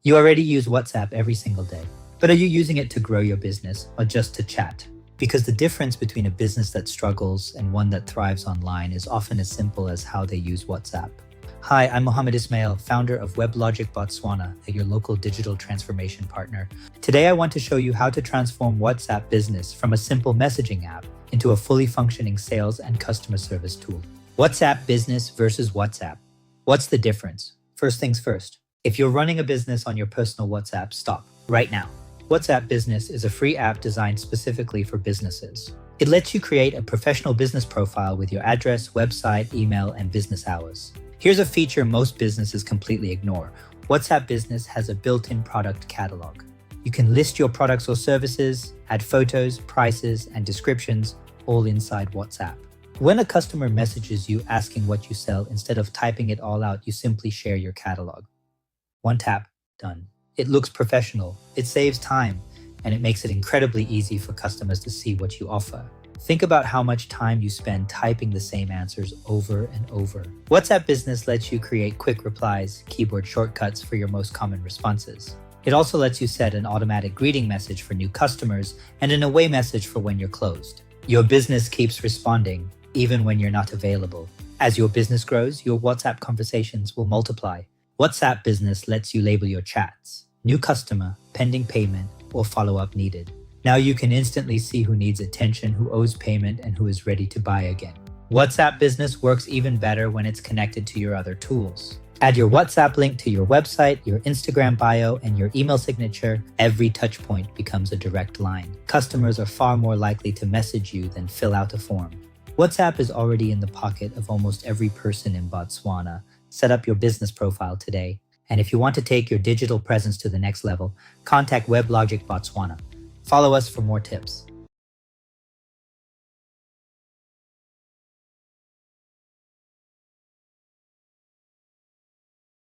You already use WhatsApp every single day, but are you using it to grow your business or just to chat? Because the difference between a business that struggles and one that thrives online is often as simple as how they use WhatsApp. Hi, I'm Mohammed Ismail, founder of Weblogic Botswana, your local digital transformation partner. Today, I want to show you how to transform WhatsApp Business from a simple messaging app into a fully functioning sales and customer service tool. WhatsApp Business versus WhatsApp. What's the difference? First things first. If you're running a business on your personal WhatsApp, stop right now. WhatsApp Business is a free app designed specifically for businesses. It lets you create a professional business profile with your address, website, email, and business hours. Here's a feature most businesses completely ignore. WhatsApp Business has a built-in product catalog. You can list your products or services, add photos, prices, and descriptions all inside WhatsApp. When a customer messages you asking what you sell, instead of typing it all out, you simply share your catalog. One tap, done. It looks professional, it saves time, and it makes it incredibly easy for customers to see what you offer. Think about how much time you spend typing the same answers over and over. WhatsApp Business lets you create quick replies, keyboard shortcuts for your most common responses. It also lets you set an automatic greeting message for new customers and an away message for when you're closed. Your business keeps responding, even when you're not available. As your business grows, your WhatsApp conversations will multiply. WhatsApp Business lets you label your chats, new customer, pending payment, or follow-up needed. Now you can instantly see who needs attention, who owes payment, and who is ready to buy again. WhatsApp Business works even better when it's connected to your other tools. Add your WhatsApp link to your website, your Instagram bio, and your email signature. Every touch point becomes a direct line. Customers are far more likely to message you than fill out a form. WhatsApp is already in the pocket of almost every person in Botswana. Set up your business profile today. And if you want to take your digital presence to the next level, contact Weblogic Botswana. Follow us for more tips.